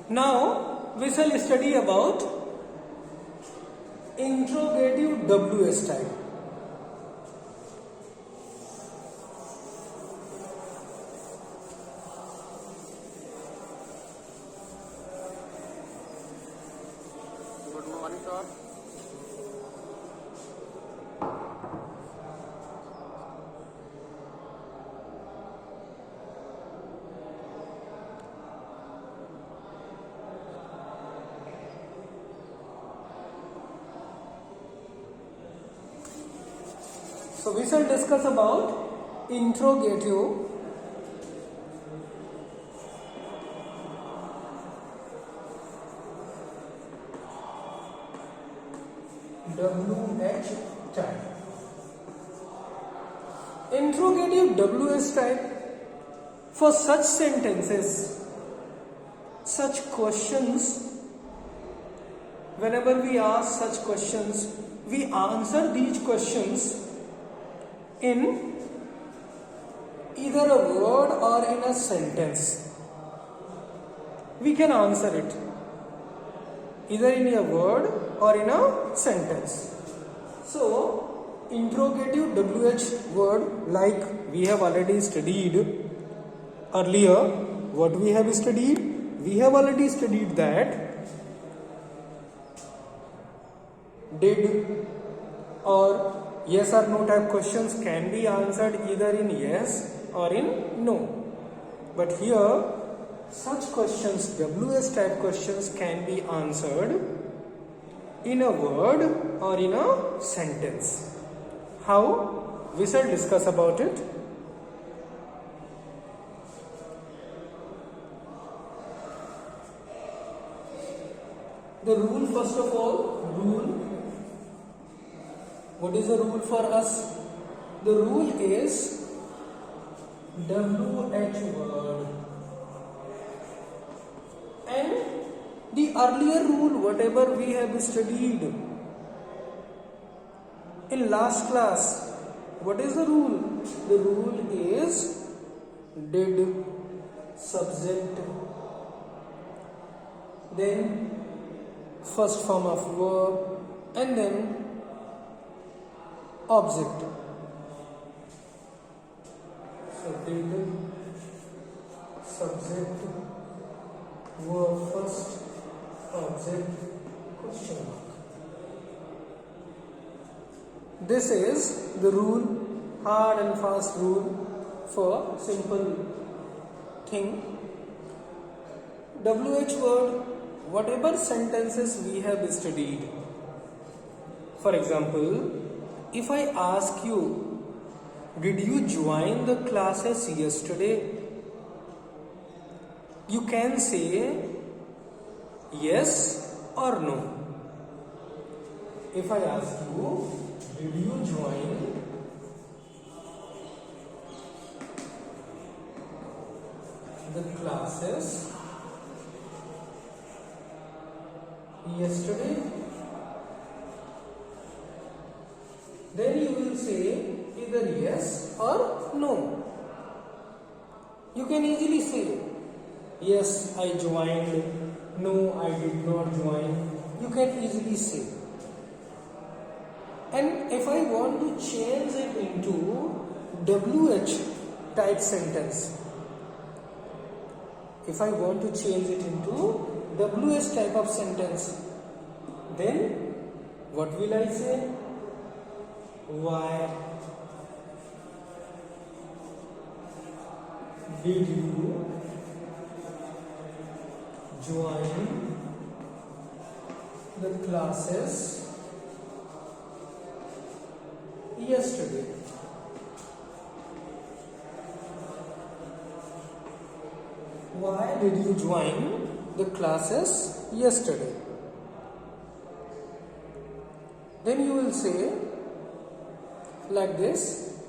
Now we shall study about interrogative WS type. Good morning, sir. So we shall discuss about interrogative WH type. Interrogative WH type, for such sentences, such questions, whenever we ask such questions, we answer these questions in either a word or in a sentence. We can answer it either in a word or in a sentence. So, interrogative WH word, like we have already studied earlier, what we have studied? We have already studied that did or yes or no type questions can be answered either in yes or in no. But here, such questions, WS type questions, can be answered in a word or in a sentence. How? We shall discuss about it. The rule, first of all, rule. What is the rule for us? The rule is WH word. And the earlier rule, whatever we have studied in last class, what is the rule? The rule is did, subject, then first form of verb, and then object. So did, subject, verb first, object, question mark. This is the rule, hard and fast rule for simple thing. WH word, whatever sentences we have studied. For example, if I ask you, did you join the classes yesterday? You can say yes or no. If I ask you, did you join the classes yesterday? Then you will say either yes or no. You can easily say yes, I joined, no, I did not join. You can easily say. And if I want to change it into WH type sentence, if I want to change it into WH type of sentence, then what will I say? Why did you join the classes yesterday? Why did you join the classes yesterday? Then you will say like this,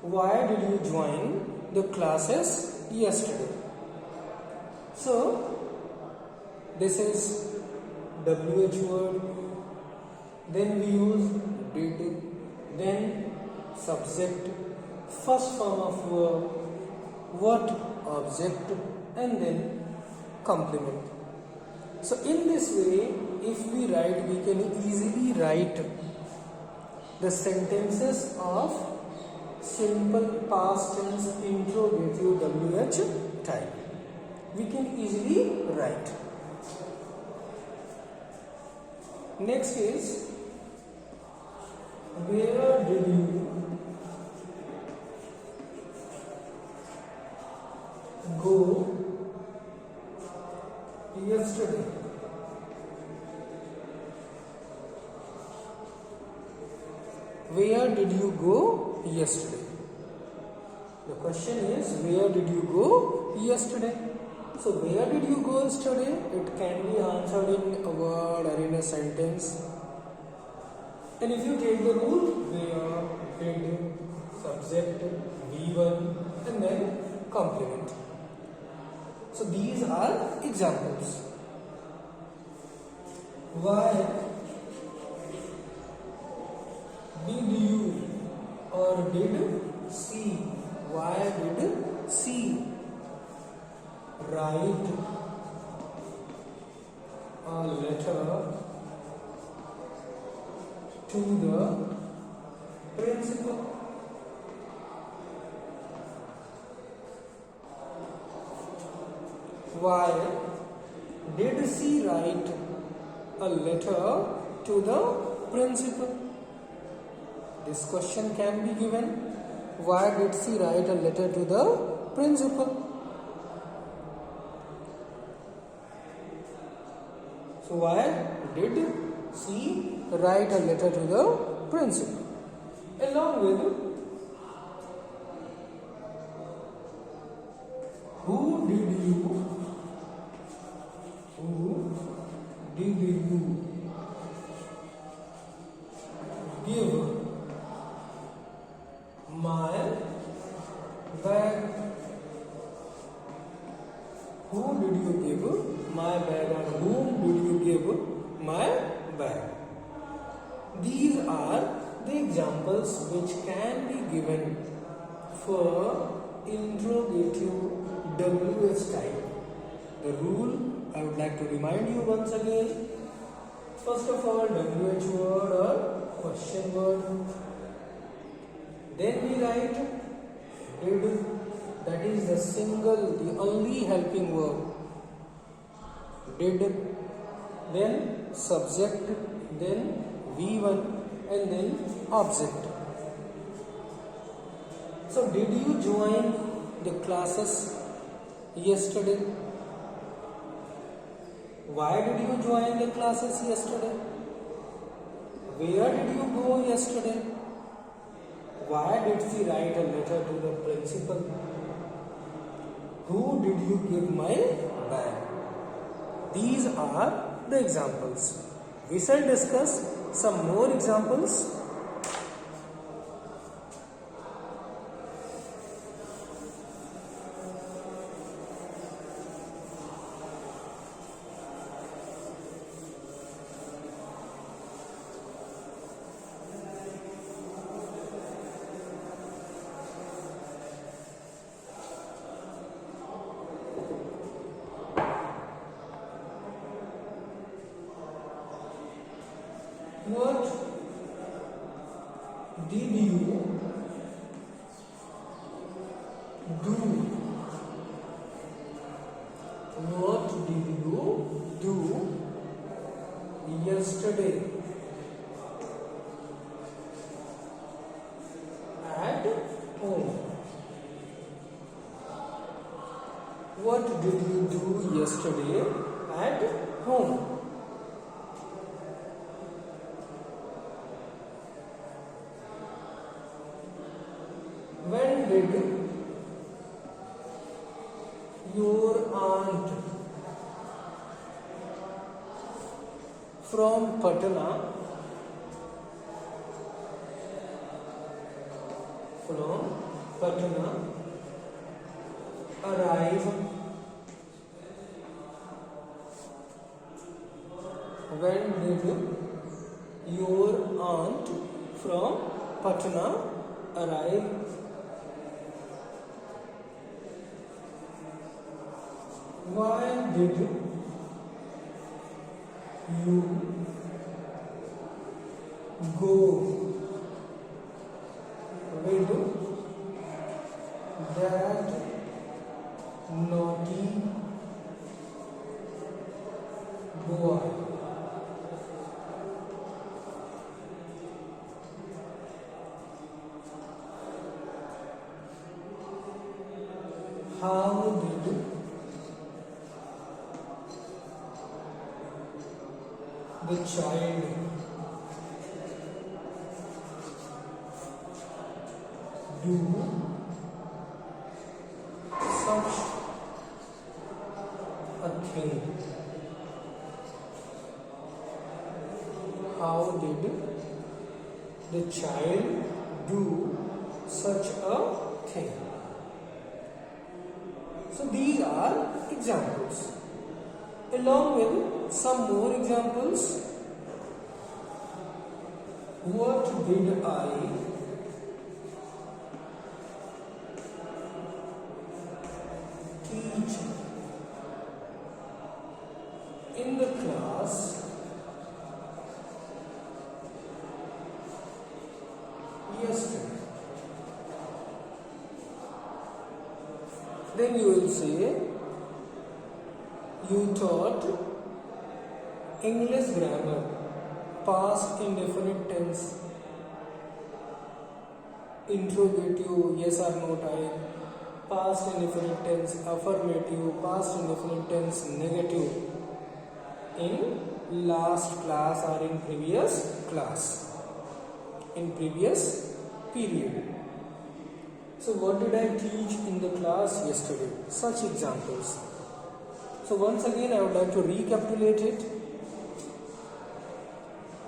why did you join the classes yesterday? So this is WH word, then we use did, then subject, first form of verb, what, object, and then complement. So in this way, if we write, we can easily write the sentences of simple past tense interrogative WH type. We can easily write. Next is, where did you go yesterday? Where did you go yesterday? The question is, where did you go yesterday? So where did you go yesterday? It can be answered in a word or in a sentence. And if you take the rule, where, did, subject, V1 and then complement. So these are examples. Why did you or did see? Why did see write a letter to the principal? Why did she write a letter to the principal? This question can be given. Why did she write a letter to the principal? So why did she write a letter to the principal? Along with, who did you give my bag? Who did you give my bag, or whom did you give my bag? These are the examples which can be given for interrogative WH type. The rule I would like to remind you once again. First of all, WH word or question word. Then we write did, that is the single, the only helping verb. Did, then subject, then V1 and then object. So did you join the classes yesterday? Why did you join the classes yesterday? Where did you go yesterday? Why did she write a letter to the principal? Who did you give my bag? These are the examples. We shall discuss some more examples. What did you do? What did you do yesterday at home? What did you do yesterday at home? When did your aunt from Patna arrive? When did your aunt from Patna arrive? Why did you go with that naughty boy. How did the child do such a thing? How did the child do such a thing? So these are examples. Along with some more examples, what did I teach in the class yesterday? Then you will say, you taught English grammar, past indefinite tense, interrogative, yes or no type, past indefinite tense, affirmative, past indefinite tense, negative, in last class or in previous class, in previous period. So what did I teach in the class yesterday? Such examples. So once again I would like to recapitulate it.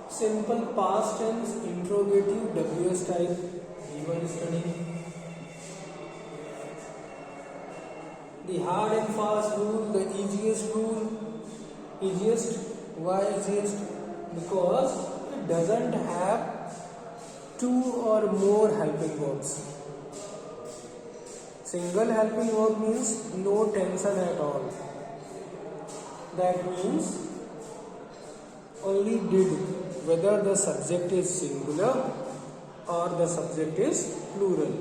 Simple past tense, interrogative, WS type, we were studying. The hard and fast rule, the easiest rule. Easiest, why easiest? Because it doesn't have two or more helping verbs. Single helping verb means no tension at all. That means only did, whether the subject is singular or the subject is plural.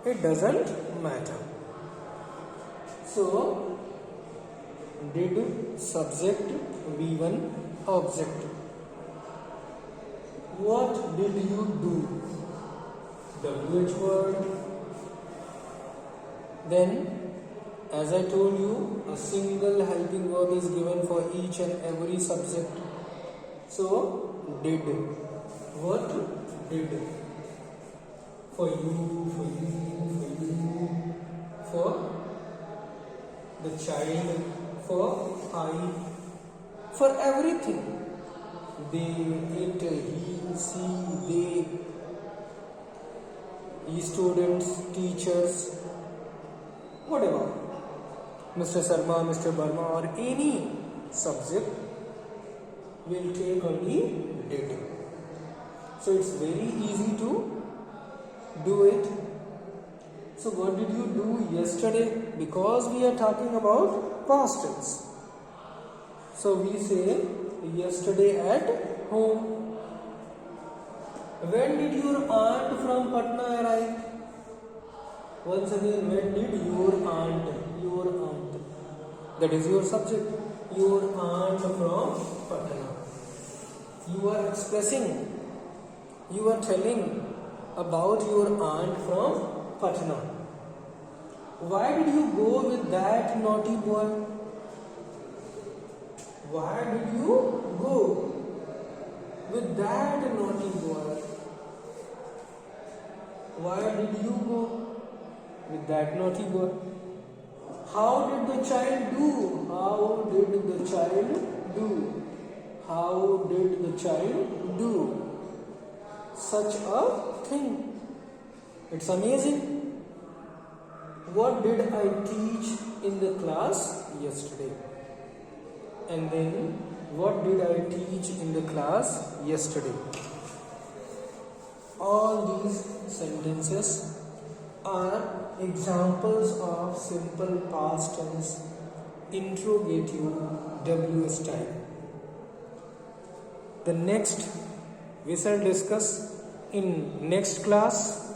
It doesn't matter. So, did subject V1 object. What did you do? WH word. Then, as I told you, a single helping verb is given for each and every subject. So, did. What did? For you, for the child, for I, for everything. They, it, he, she, they, students, teachers, whatever, Mr. Sharma, Mr. Burma, or any subject will take only did. So it's very easy to do it. So what did you do yesterday? Because we are talking about past tense. So we say yesterday at home. When did your aunt from Patna arrive? Once again, when did your aunt, that is your subject, your aunt from Patna. You are expressing, you are telling about your aunt from Patna. Why did you go with that naughty boy? Why did you go with that naughty boy? Why did you go with that naughty boy? How did the child do? How did the child do? How did the child do such a thing? It's amazing. What did I teach in the class yesterday? And then, what did I teach in the class yesterday? All these sentences are examples of simple past tense interrogative WS type. The next we shall discuss in next class.